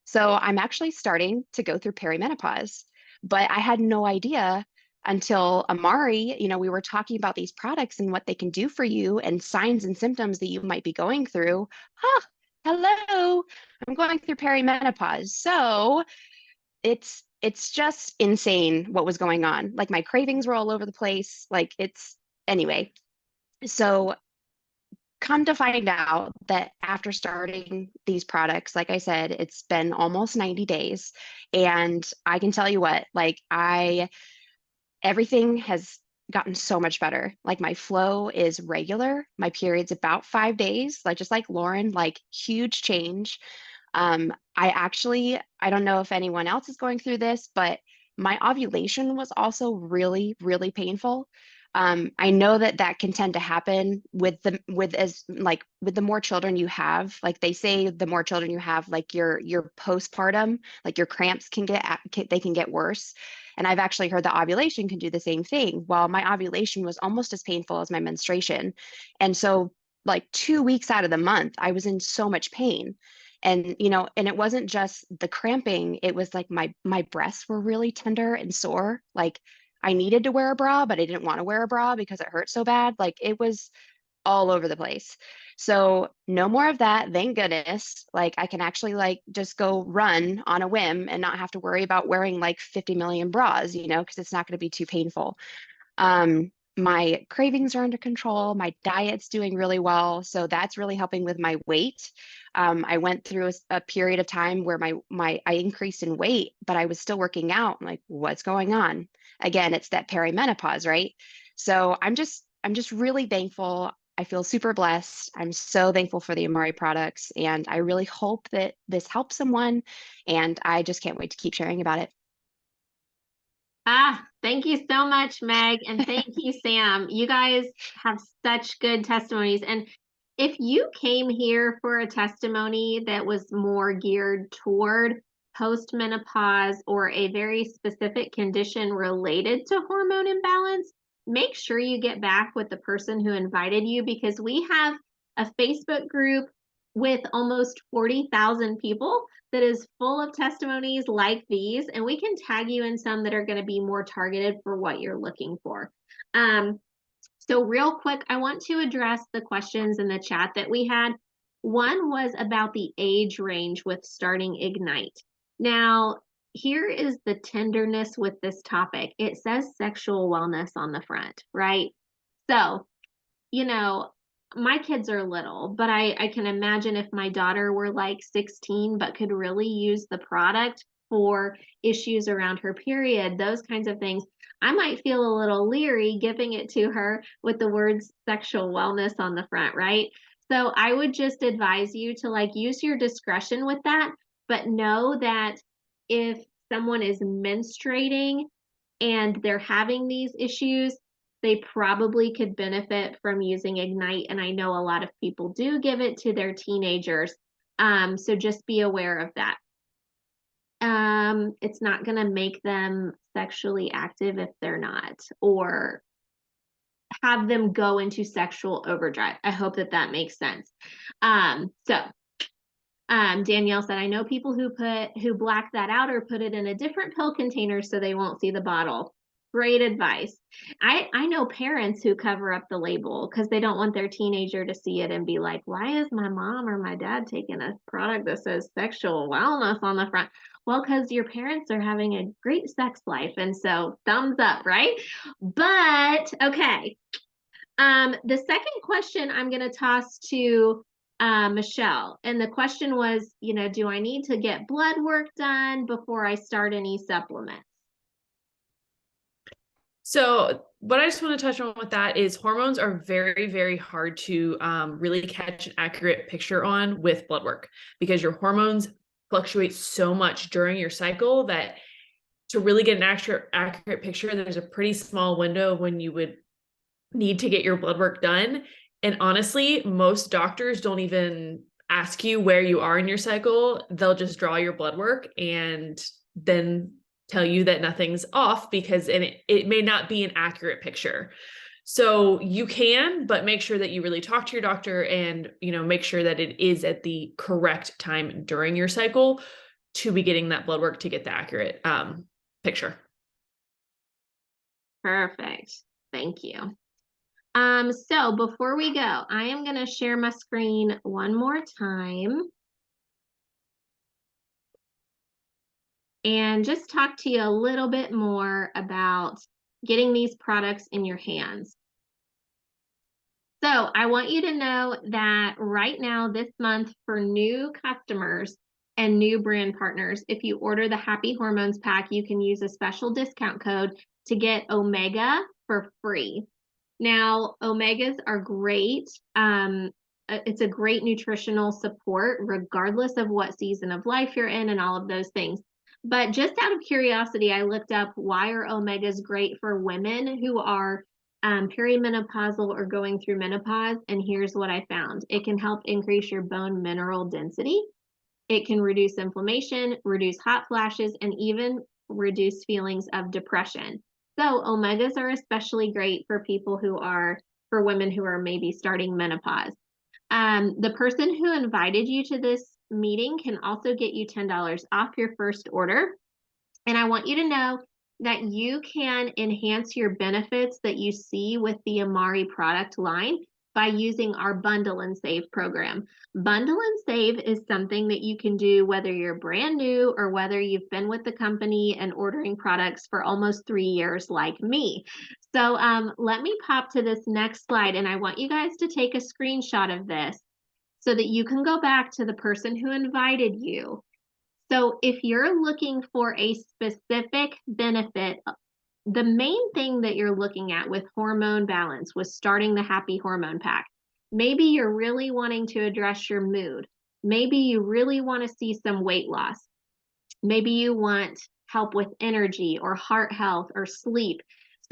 So I'm actually starting to go through perimenopause, but I had no idea until Amari, we were talking about these products and what they can do for you and signs and symptoms that you might be going through. Hello, I'm going through perimenopause. So it's just insane what was going on. Like my cravings were all over the place. Like anyway. So come to find out that after starting these products, like I said, it's been almost 90 days. And I can tell you what, like everything has gotten so much better. Like my flow is regular. My period's about 5 days, like just like Lauren, like huge change. I don't know if anyone else is going through this, but my ovulation was also really, really painful. I know that that can tend to happen with the more children you have. Like they say, the more children you have, like your postpartum, like your cramps they can get worse. And I've actually heard that ovulation can do the same thing. Well, my ovulation was almost as painful as my menstruation, and so like 2 weeks out of the month, I was in so much pain. And and it wasn't just the cramping, it was like my breasts were really tender and sore. Like I needed to wear a bra, but I didn't want to wear a bra because it hurt so bad. Like it was all over the place. So no more of that, thank goodness. Like I can actually like just go run on a whim and not have to worry about wearing like 50 million bras, because it's not going to be too painful. My cravings are under control. My diet's doing really well. So that's really helping with my weight. I went through a period of time where I increased in weight, but I was still working out. I'm like, what's going on? Again, it's that perimenopause, right? So I'm just really thankful. I feel super blessed. I'm so thankful for the Amari products, and I really hope that this helps someone. And I just can't wait to keep sharing about it. Thank you so much, Meg, and thank you, Sam. You guys have such good testimonies. And if you came here for a testimony that was more geared toward postmenopause or a very specific condition related to hormone imbalance, make sure you get back with the person who invited you, because we have a Facebook group with almost 40,000 people that is full of testimonies like these, and we can tag you in some that are going to be more targeted for what you're looking for. So real quick, I want to address the questions in the chat that we had. One was about the age range with starting Ignite. Now, here is the tenderness with this topic. It says sexual wellness on the front, right? So, my kids are little, but I can imagine if my daughter were like 16 but could really use the product for issues around her period, those kinds of things, I might feel a little leery giving it to her with the words sexual wellness on the front, right? So I would just advise you to like use your discretion with that, but know that if someone is menstruating and they're having these issues, they probably could benefit from using Ignite. And I know a lot of people do give it to their teenagers. So just be aware of that. It's not going to make them sexually active if they're not, or have them go into sexual overdrive. I hope that that makes sense. Danielle said, I know people who black that out or put it in a different pill container so they won't see the bottle. Great advice. I know parents who cover up the label because they don't want their teenager to see it and be like, why is my mom or my dad taking a product that says sexual wellness on the front? Well, because your parents are having a great sex life. And so thumbs up, right? But okay. The second question I'm going to toss to Michelle. And the question was, do I need to get blood work done before I start any supplements? So what I just want to touch on with that is hormones are very, very hard to really catch an accurate picture on with blood work, because your hormones fluctuate so much during your cycle that to really get an accurate picture, there's a pretty small window when you would need to get your blood work done. And honestly, most doctors don't even ask you where you are in your cycle. They'll just draw your blood work and then tell you that nothing's off, because it may not be an accurate picture. So you can, but make sure that you really talk to your doctor and, make sure that it is at the correct time during your cycle to be getting that blood work to get the accurate picture. Perfect. Thank you. So before we go, I am going to share my screen one more time and just talk to you a little bit more about getting these products in your hands. So I want you to know that right now, this month, for new customers and new brand partners, if you order the Happy Hormones pack, you can use a special discount code to get Omega for free. Now, omegas are great. It's a great nutritional support, regardless of what season of life you're in and all of those things. But just out of curiosity, I looked up why are omegas great for women who are perimenopausal or going through menopause. And here's what I found. It can help increase your bone mineral density. It can reduce inflammation, reduce hot flashes, and even reduce feelings of depression. So omegas are especially great for for women who are maybe starting menopause. The person who invited you to this meeting can also get you $10 off your first order. And I want you to know that you can enhance your benefits that you see with the Amari product line by using our Bundle and Save program. Bundle and Save is something that you can do whether you're brand new or whether you've been with the company and ordering products for almost 3 years like me. So let me pop to this next slide, and I want you guys to take a screenshot of this so that you can go back to the person who invited you. So if you're looking for a specific benefit, the main thing that you're looking at with hormone balance was starting the Happy Hormone Pack. Maybe you're really wanting to address your mood. Maybe you really want to see some weight loss. Maybe you want help with energy or heart health or sleep.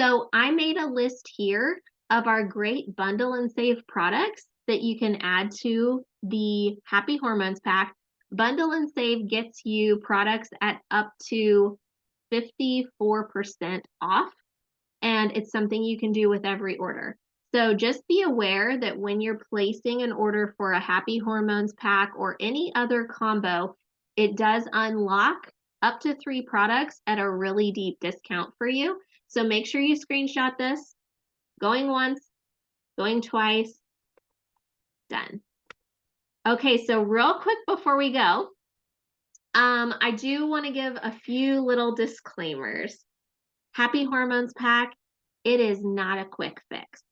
So I made a list here of our great Bundle and Save products that you can add to the Happy Hormones Pack. Bundle and Save gets you products at up to 54% off, and it's something you can do with every order. So just be aware that when you're placing an order for a Happy Hormones Pack or any other combo, it does unlock up to 3 products at a really deep discount for you. So make sure you screenshot this. Going once, going twice, done. Okay, so real quick before we go, I do want to give a few little disclaimers. Happy Hormones Pack, it is not a quick fix.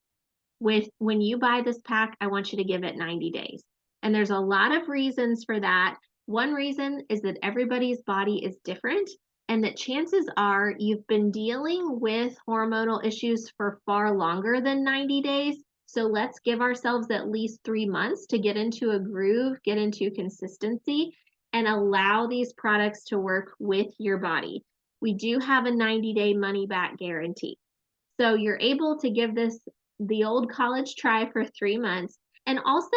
When you buy this pack, I want you to give it 90 days. And there's a lot of reasons for that. One reason is that everybody's body is different, and that chances are you've been dealing with hormonal issues for far longer than 90 days. So let's give ourselves at least 3 months to get into a groove, get into consistency, and allow these products to work with your body. We do have a 90-day money back guarantee. So you're able to give this the old college try for 3 months and also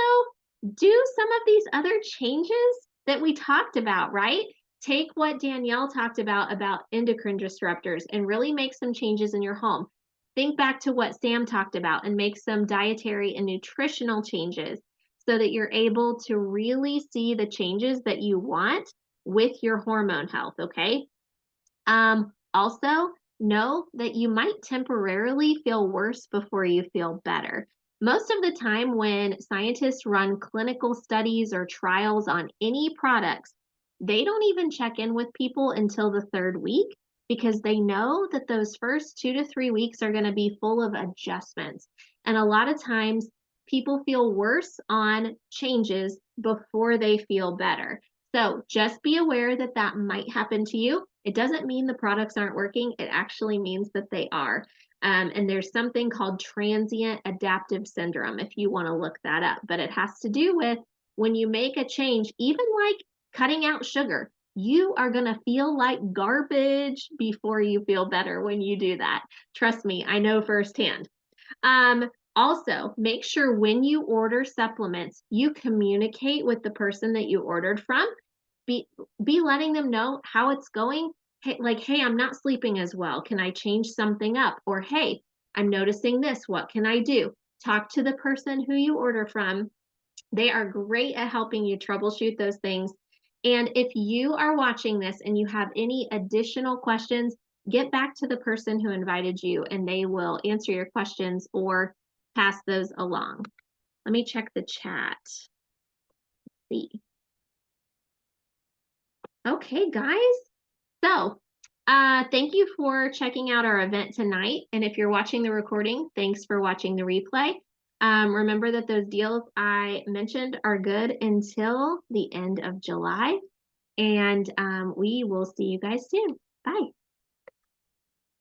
do some of these other changes that we talked about, right? Take what Danielle talked about endocrine disruptors, and really make some changes in your home. Think back to what Sam talked about and make some dietary and nutritional changes so that you're able to really see the changes that you want with your hormone health, okay? Also, know that you might temporarily feel worse before you feel better. Most of the time when scientists run clinical studies or trials on any products, they don't even check in with people until the 3rd week, because they know that those first 2 to 3 weeks are going to be full of adjustments. And a lot of times people feel worse on changes before they feel better. So just be aware that that might happen to you. It doesn't mean the products aren't working. It actually means that they are. And there's something called transient adaptive syndrome, if you want to look that up. But it has to do with when you make a change, even like cutting out sugar, you are going to feel like garbage before you feel better when you do that. Trust me, I know firsthand. Also, make sure when you order supplements, you communicate with the person that you ordered from. Be letting them know how it's going. Hey, like, hey, I'm not sleeping as well. Can I change something up? Or, hey, I'm noticing this. What can I do? Talk to the person who you order from. They are great at helping you troubleshoot those things. And if you are watching this and you have any additional questions, get back to the person who invited you and they will answer your questions or pass those along. Let me check the chat. Let's see. Okay, guys. So thank you for checking out our event tonight. And if you're watching the recording, thanks for watching the replay. Remember that those deals I mentioned are good until the end of July. And we will see you guys soon. Bye.